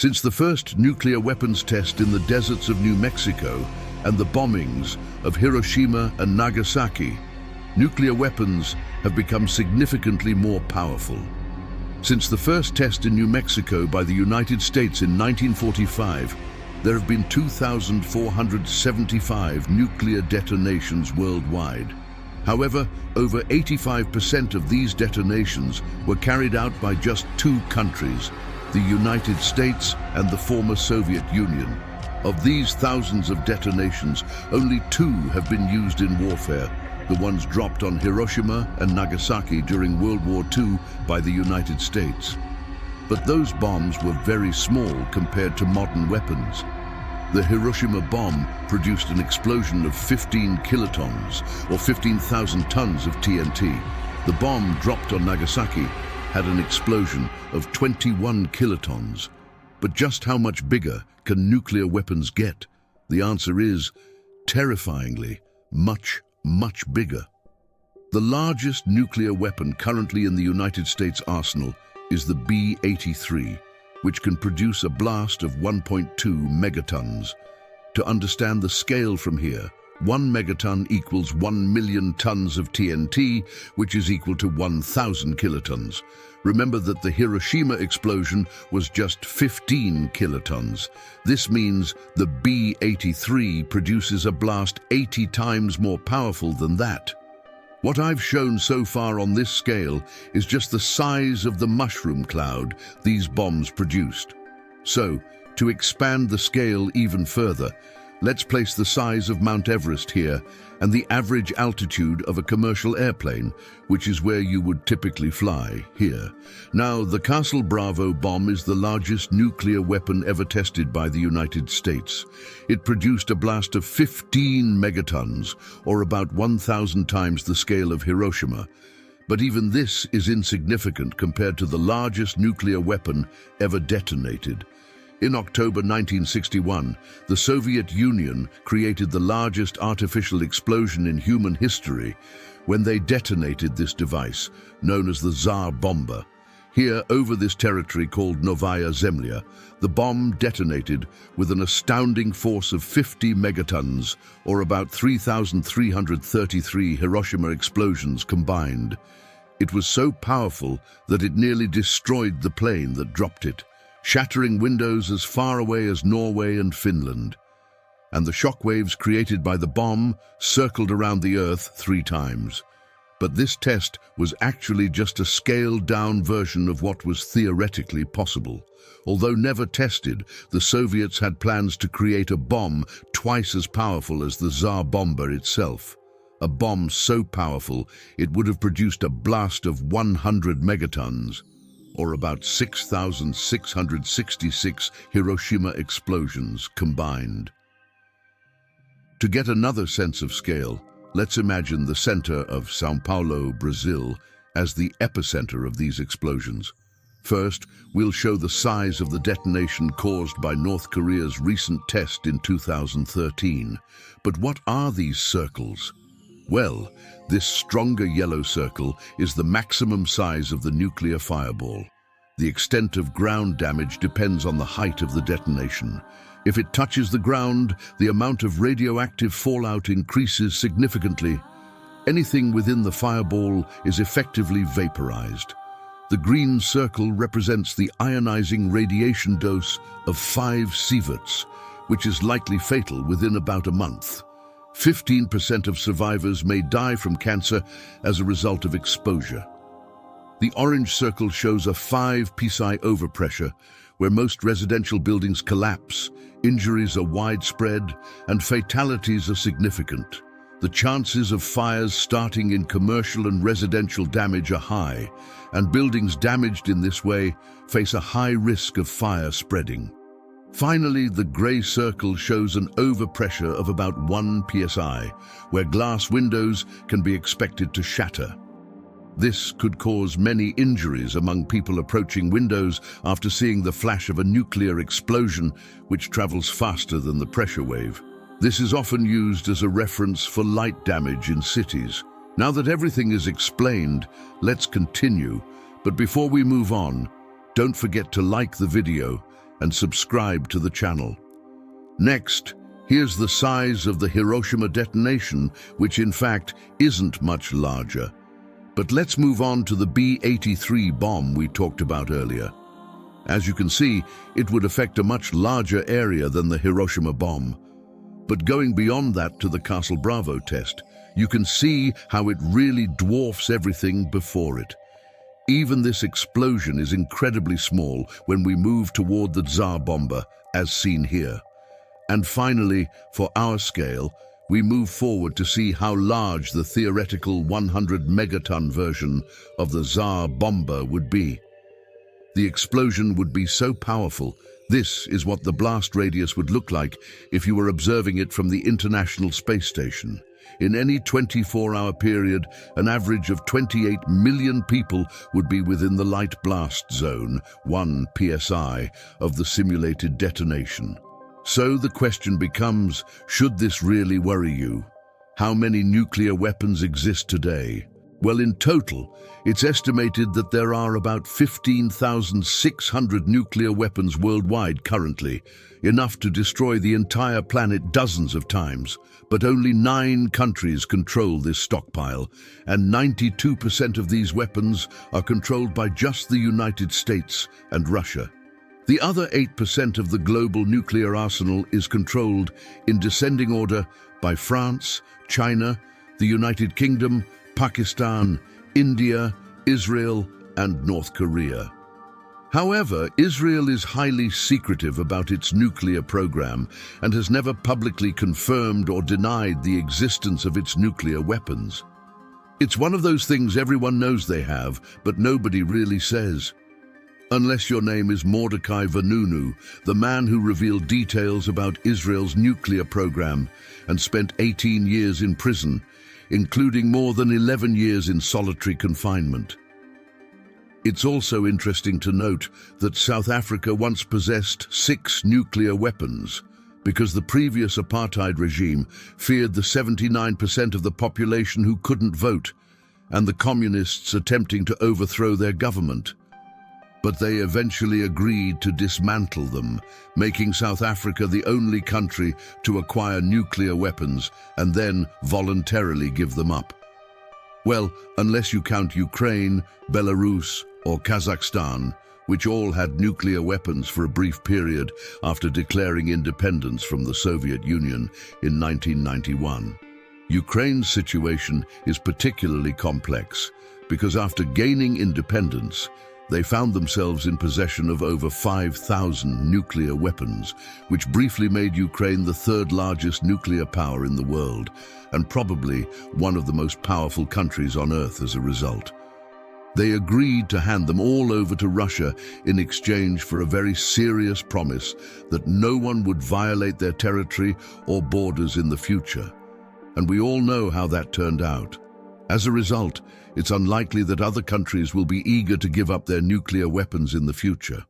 Since the first nuclear weapons test in the deserts of New Mexico and the bombings of Hiroshima and Nagasaki, nuclear weapons have become significantly more powerful. Since the first test in New Mexico by the United States in 1945, there have been 2,475 nuclear detonations worldwide. However, over 85% of these detonations were carried out by just two countries, the United States and the former Soviet Union. Of these thousands of detonations, only two have been used in warfare, the ones dropped on Hiroshima and Nagasaki during World War II by the United States. But those bombs were very small compared to modern weapons. The Hiroshima bomb produced an explosion of 15 kilotons, or 15,000 tons of TNT. The bomb dropped on Nagasaki had an explosion of 21 kilotons. But just how much bigger can nuclear weapons get? The answer is terrifyingly much bigger. The largest nuclear weapon currently in the United States arsenal is the B-83, which can produce a blast of 1.2 megatons. To understand the scale from here, 1 megaton equals 1 million tons of TNT, which is equal to 1,000 kilotons. Remember that the Hiroshima explosion was just 15 kilotons. This means the B-83 produces a blast 80 times more powerful than that. What I've shown so far on this scale is just the size of the mushroom cloud these bombs produced. So, to expand the scale even further, let's place the size of Mount Everest here and the average altitude of a commercial airplane, which is where you would typically fly, here. Now, the Castle Bravo bomb is the largest nuclear weapon ever tested by the United States. It produced a blast of 15 megatons, or about 1,000 times the scale of Hiroshima. But even this is insignificant compared to the largest nuclear weapon ever detonated. In October 1961, the Soviet Union created the largest artificial explosion in human history when they detonated this device, known as the Tsar Bomba. Here, over this territory called Novaya Zemlya, the bomb detonated with an astounding force of 50 megatons, or about 3,333 Hiroshima explosions combined. It was so powerful that it nearly destroyed the plane that dropped it, shattering windows as far away as Norway and Finland. And the shockwaves created by the bomb circled around the Earth 3 times. But this test was actually just a scaled-down version of what was theoretically possible. Although never tested, the Soviets had plans to create a bomb twice as powerful as the Tsar Bomba itself. A bomb so powerful it would have produced a blast of 100 megatons, or about 6,666 Hiroshima explosions combined. To get another sense of scale, let's imagine the center of São Paulo, Brazil, as the epicenter of these explosions. First, we'll show the size of the detonation caused by North Korea's recent test in 2013. But what are these circles? Well, this stronger yellow circle is the maximum size of the nuclear fireball. The extent of ground damage depends on the height of the detonation. If it touches the ground, the amount of radioactive fallout increases significantly. Anything within the fireball is effectively vaporized. The green circle represents the ionizing radiation dose of 5 sieverts, which is likely fatal within about a month. 15% of survivors may die from cancer as a result of exposure. The orange circle shows a 5 psi overpressure, where most residential buildings collapse, injuries are widespread, and fatalities are significant. The chances of fires starting in commercial and residential damage are high, and buildings damaged in this way face a high risk of fire spreading. Finally, the gray circle shows an overpressure of about 1 psi, where glass windows can be expected to shatter. This could cause many injuries among people approaching windows after seeing the flash of a nuclear explosion, which travels faster than the pressure wave. This is often used as a reference for light damage in cities. Now that everything is explained, let's continue. But before we move on, don't forget to like the video and subscribe to the channel. Next, here's the size of the Hiroshima detonation, which in fact isn't much larger. But let's move on to the B-83 bomb we talked about earlier. As you can see, it would affect a much larger area than the Hiroshima bomb. But going beyond that to the Castle Bravo test, you can see how it really dwarfs everything before it. Even this explosion is incredibly small when we move toward the Tsar bomber, as seen here. And finally, for our scale, we move forward to see how large the theoretical 100 megaton version of the Tsar bomber would be. The explosion would be so powerful. This is what the blast radius would look like if you were observing it from the International Space Station. In any 24-hour period, an average of 28 million people would be within the light blast zone, 1 psi, of the simulated detonation. So the question becomes, should this really worry you? How many nuclear weapons exist today? Well, in total, it's estimated that there are about 15,600 nuclear weapons worldwide currently, enough to destroy the entire planet dozens of times. But only 9 countries control this stockpile, and 92% of these weapons are controlled by just the United States and Russia. The other 8% of the global nuclear arsenal is controlled, in descending order, by France, China, the United Kingdom, Pakistan, India, Israel, and North Korea. However, Israel is highly secretive about its nuclear program and has never publicly confirmed or denied the existence of its nuclear weapons. It's one of those things everyone knows they have, but nobody really says. Unless your name is Mordecai Vanunu, the man who revealed details about Israel's nuclear program and spent 18 years in prison, including more than 11 years in solitary confinement. It's also interesting to note that South Africa once possessed 6 nuclear weapons because the previous apartheid regime feared the 79% of the population who couldn't vote and the communists attempting to overthrow their government. But they eventually agreed to dismantle them, making South Africa the only country to acquire nuclear weapons and then voluntarily give them up. Well, unless you count Ukraine, Belarus, or Kazakhstan, which all had nuclear weapons for a brief period after declaring independence from the Soviet Union in 1991. Ukraine's situation is particularly complex because after gaining independence, they found themselves in possession of over 5,000 nuclear weapons, which briefly made Ukraine the 3rd largest nuclear power in the world, and probably one of the most powerful countries on Earth as a result. They agreed to hand them all over to Russia in exchange for a very serious promise that no one would violate their territory or borders in the future. And we all know how that turned out. As a result, it's unlikely that other countries will be eager to give up their nuclear weapons in the future.